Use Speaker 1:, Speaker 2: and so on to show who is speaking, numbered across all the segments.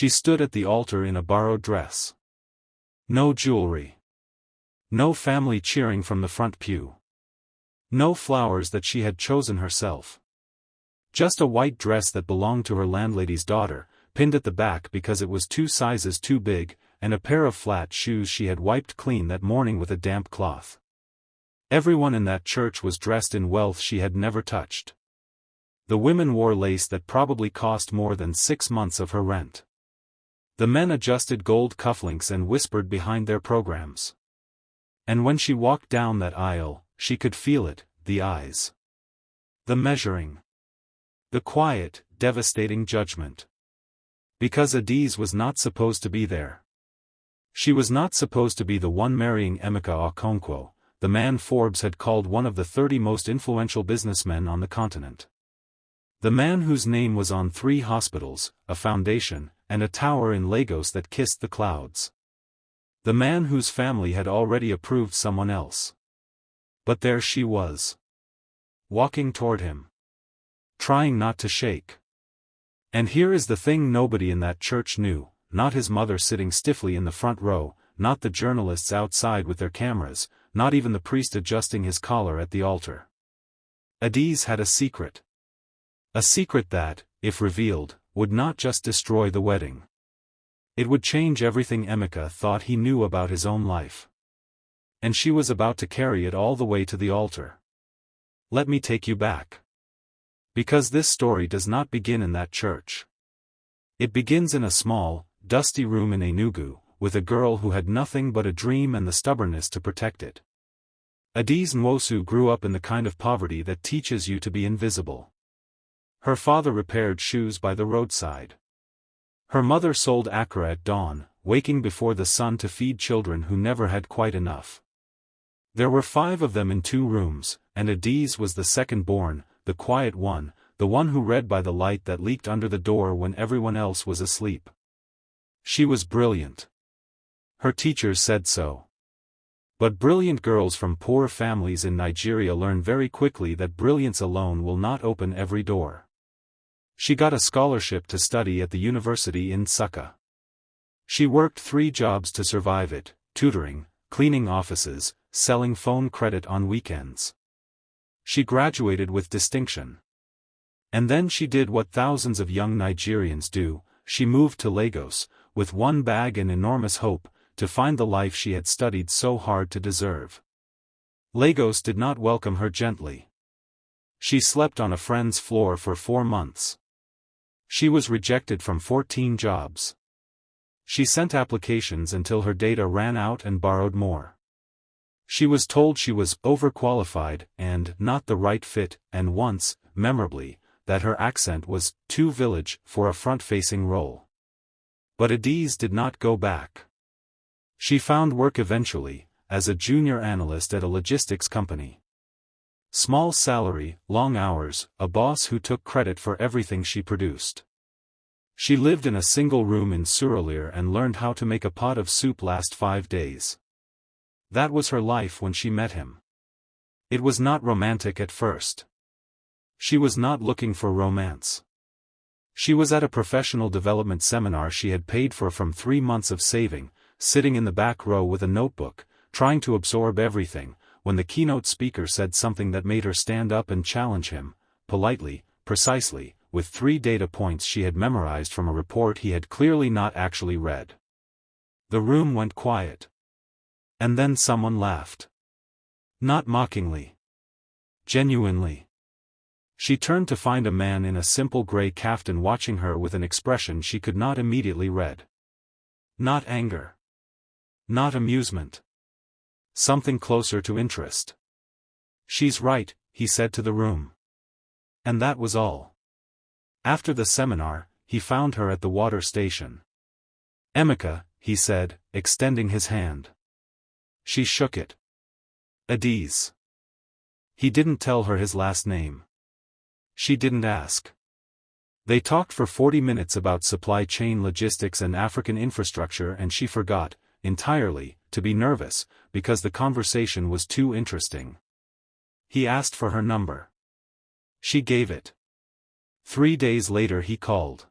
Speaker 1: She stood at the altar in a borrowed dress. No jewelry. No family cheering from the front pew. No flowers that she had chosen herself. Just a white dress that belonged to her landlady's daughter, pinned at the back because it was 2 sizes too big, and a pair of flat shoes she had wiped clean that morning with a damp cloth. Everyone in that church was dressed in wealth she had never touched. The women wore lace that probably cost more than 6 months of her rent. The men adjusted gold cufflinks and whispered behind their programs. And when she walked down that aisle, she could feel it, the eyes. The measuring. The quiet, devastating judgment. Because Adaeze was not supposed to be there. She was not supposed to be the one marrying Emeka Okonkwo, the man Forbes had called one of the 30 most influential businessmen on the continent. The man whose name was on 3 hospitals, a foundation, and a tower in Lagos that kissed the clouds. The man whose family had already approved someone else. But there she was. Walking toward him. Trying not to shake. And here is the thing nobody in that church knew, not his mother sitting stiffly in the front row, not the journalists outside with their cameras, not even the priest adjusting his collar at the altar. Adaeze had a secret. A secret that, if revealed, would not just destroy the wedding. It would change everything Emeka thought he knew about his own life. And she was about to carry it all the way to the altar. Let me take you back. Because this story does not begin in that church. It begins in a small, dusty room in Enugu, with a girl who had nothing but a dream and the stubbornness to protect it. Adaeze Nwosu grew up in the kind of poverty that teaches you to be invisible. Her father repaired shoes by the roadside. Her mother sold akara at dawn, waking before the sun to feed children who never had quite enough. There were 5 of them in 2 rooms, and Adaeze was the second born, the quiet one, the one who read by the light that leaked under the door when everyone else was asleep. She was brilliant. Her teachers said so. But brilliant girls from poor families in Nigeria learn very quickly that brilliance alone will not open every door. She got a scholarship to study at the university in Nsukka. She worked 3 jobs to survive it, tutoring, cleaning offices, selling phone credit on weekends. She graduated with distinction. And then she did what thousands of young Nigerians do, she moved to Lagos, with 1 bag and enormous hope, to find the life she had studied so hard to deserve. Lagos did not welcome her gently. She slept on a friend's floor for 4 months. She was rejected from 14 jobs. She sent applications until her data ran out and borrowed more. She was told she was overqualified and not the right fit, and once, memorably, that her accent was too village for a front-facing role. But Adaeze did not go back. She found work eventually, as a junior analyst at a logistics company. Small salary, long hours, a boss who took credit for everything she produced. She lived in a single room in Surulere and learned how to make a pot of soup last 5 days. That was her life when she met him. It was not romantic at first. She was not looking for romance. She was at a professional development seminar she had paid for from 3 months of saving, sitting in the back row with a notebook, trying to absorb everything, when the keynote speaker said something that made her stand up and challenge him, politely, precisely, with 3 data points she had memorized from a report he had clearly not actually read. The room went quiet. And then someone laughed. Not mockingly. Genuinely. She turned to find a man in a simple gray kaftan watching her with an expression she could not immediately read. Not anger. Not amusement. Something closer to interest. "She's right," he said to the room. And that was all. After the seminar, he found her at the water station. "Emeka," he said, extending his hand. She shook it. "Adaeze." He didn't tell her his last name. She didn't ask. They talked for 40 minutes about supply chain logistics and African infrastructure, and she forgot, entirely, to be nervous, because the conversation was too interesting. He asked for her number. She gave it. 3 days later he called.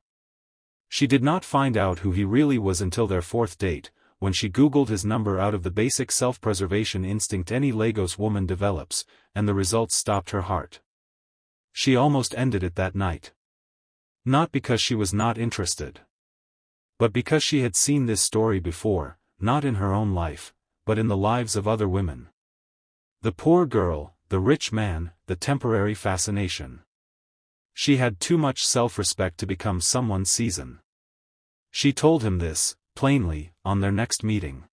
Speaker 1: She did not find out who he really was until their fourth date, when she Googled his number out of the basic self-preservation instinct any Lagos woman develops, and the results stopped her heart. She almost ended it that night. Not because she was not interested, but because she had seen this story before, not in her own life, but in the lives of other women. The poor girl, the rich man, the temporary fascination. She had too much self-respect to become someone's season. She told him this, plainly, on their next meeting.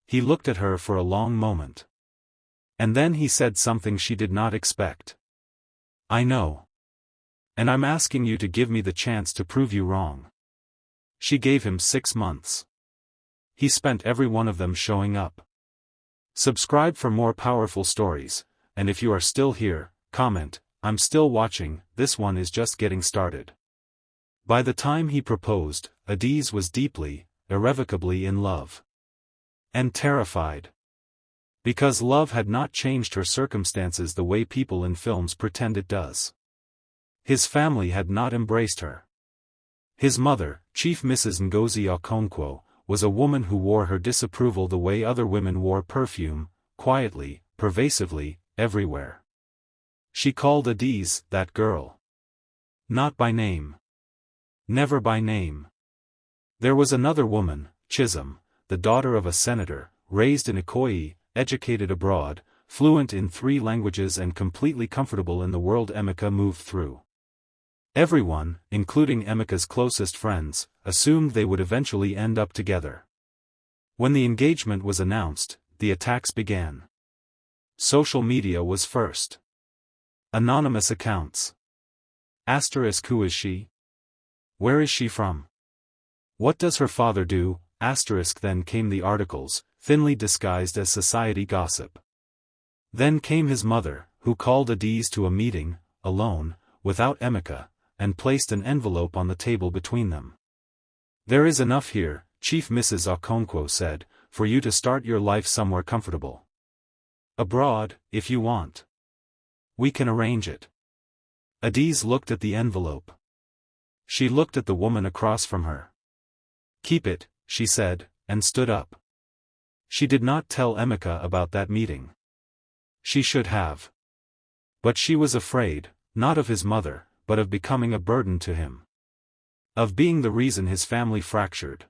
Speaker 1: He looked at her for a long moment. And then he said something she did not expect. "I know. And I'm asking you to give me the chance to prove you wrong." She gave him 6 months. He spent every one of them showing up. Subscribe for more powerful stories, and if you are still here, comment, "I'm still watching, this one is just getting started." By the time he proposed, Adaeze was deeply, irrevocably in love. And terrified. Because love had not changed her circumstances the way people in films pretend it does. His family had not embraced her. His mother, Chief Mrs. Ngozi Okonkwo, was a woman who wore her disapproval the way other women wore perfume, quietly, pervasively, everywhere. She called Adaeze that girl. Not by name. Never by name. There was another woman, Chisholm, the daughter of a senator, raised in Ikoyi, educated abroad, fluent in 3 languages and completely comfortable in the world Emeka moved through. Everyone, including Emeka's closest friends, assumed they would eventually end up together. When the engagement was announced, the attacks began. Social media was first. Anonymous accounts. * Who is she? Where is she from? What does her father do? * Then came the articles, thinly disguised as society gossip. Then came his mother, who called Adaeze to a meeting, alone, without Emeka, and placed an envelope on the table between them. "There is enough here," Chief Mrs. Okonkwo said, "for you to start your life somewhere comfortable. Abroad, if you want. We can arrange it." Adaeze looked at the envelope. She looked at the woman across from her. "Keep it," she said, and stood up. She did not tell Emeka about that meeting. She should have. But she was afraid, not of his mother, but of becoming a burden to him. Of being the reason his family fractured.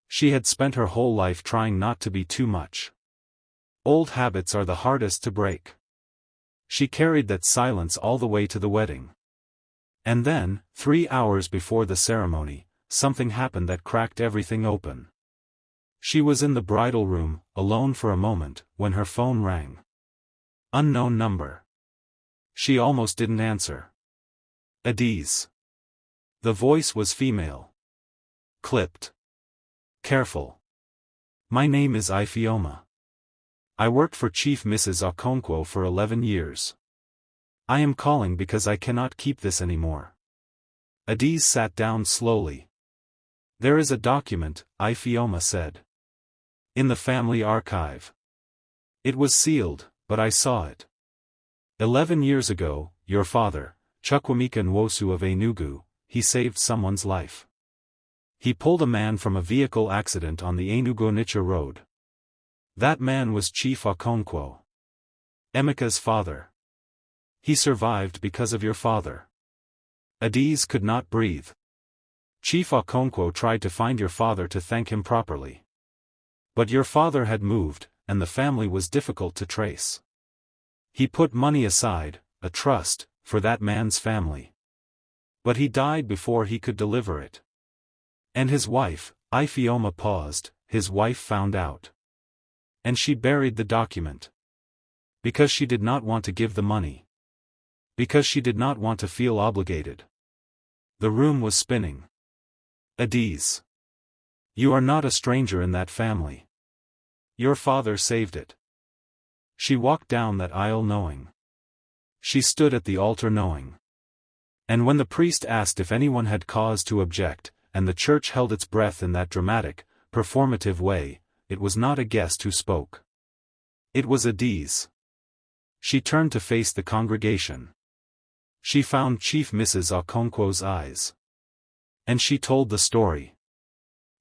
Speaker 1: She had spent her whole life trying not to be too much. Old habits are the hardest to break. She carried that silence all the way to the wedding. And then, 3 hours before the ceremony, something happened that cracked everything open. She was in the bridal room, alone for a moment, when her phone rang. Unknown number. She almost didn't answer. Adaeze. The voice was female. Clipped. Careful. "My name is Ifeoma. I worked for Chief Mrs. Okonkwo for 11 years. I am calling because I cannot keep this anymore." Adaeze sat down slowly. "There is a document," Ifeoma said. "In the family archive. It was sealed, but I saw it. 11 years ago, your father, Chukwuemeka Nwosu of Enugu, he saved someone's life. He pulled a man from a vehicle accident on the Enugu-Onitsha road. That man was Chief Okonkwo. Emeka's father. He survived because of your father." Adaeze could not breathe. "Chief Okonkwo tried to find your father to thank him properly. But your father had moved, and the family was difficult to trace. He put money aside, a trust, for that man's family. But he died before he could deliver it. And his wife," Ifeoma paused, "his wife found out. And she buried the document. Because she did not want to give the money. Because she did not want to feel obligated." The room was spinning. "Adaeze. You are not a stranger in that family. Your father saved it." She walked down that aisle knowing. She stood at the altar knowing. And when the priest asked if anyone had cause to object, and the church held its breath in that dramatic, performative way, it was not a guest who spoke. It was Adaeze. She turned to face the congregation. She found Chief Mrs. Okonkwo's eyes. And she told the story.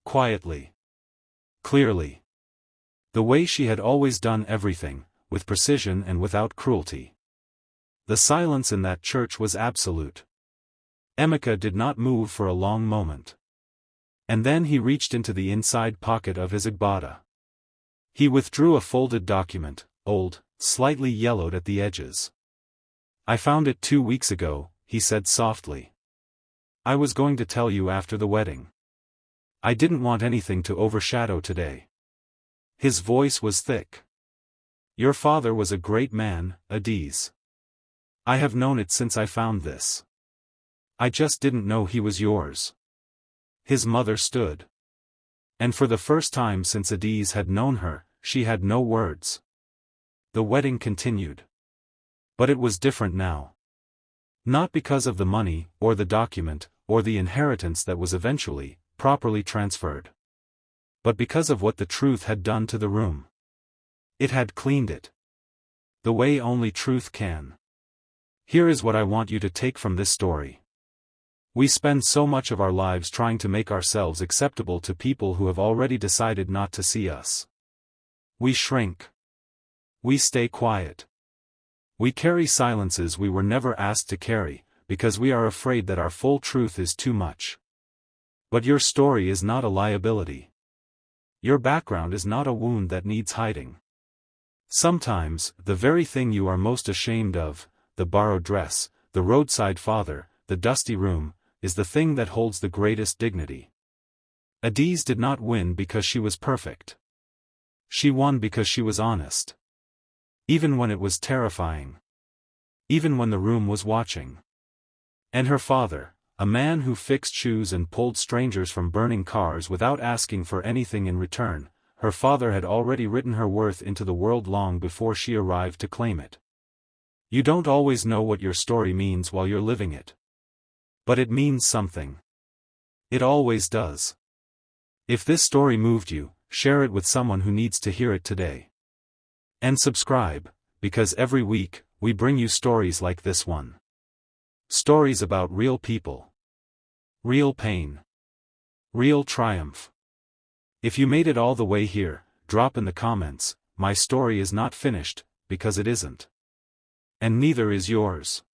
Speaker 1: Quietly. Clearly. The way she had always done everything, with precision and without cruelty. The silence in that church was absolute. Emeka did not move for a long moment. And then he reached into the inside pocket of his agbada. He withdrew a folded document, old, slightly yellowed at the edges. "I found it 2 weeks ago," he said softly. "I was going to tell you after the wedding. I didn't want anything to overshadow today." His voice was thick. "Your father was a great man, Adaeze. I have known it since I found this. I just didn't know he was yours." His mother stood. And for the first time since Adaeze had known her, she had no words. The wedding continued. But it was different now. Not because of the money, or the document, or the inheritance that was eventually, properly transferred. But because of what the truth had done to the room. It had cleaned it. The way only truth can. Here is what I want you to take from this story. We spend so much of our lives trying to make ourselves acceptable to people who have already decided not to see us. We shrink. We stay quiet. We carry silences we were never asked to carry, because we are afraid that our full truth is too much. But your story is not a liability. Your background is not a wound that needs hiding. Sometimes, the very thing you are most ashamed of, the borrowed dress, the roadside father, the dusty room, is the thing that holds the greatest dignity. Adaeze did not win because she was perfect. She won because she was honest. Even when it was terrifying. Even when the room was watching. And her father, a man who fixed shoes and pulled strangers from burning cars without asking for anything in return, her father had already written her worth into the world long before she arrived to claim it. You don't always know what your story means while you're living it. But it means something. It always does. If this story moved you, share it with someone who needs to hear it today. And subscribe, because every week, we bring you stories like this one. Stories about real people. Real pain. Real triumph. If you made it all the way here, drop in the comments, "My story is not finished," because it isn't. And neither is yours.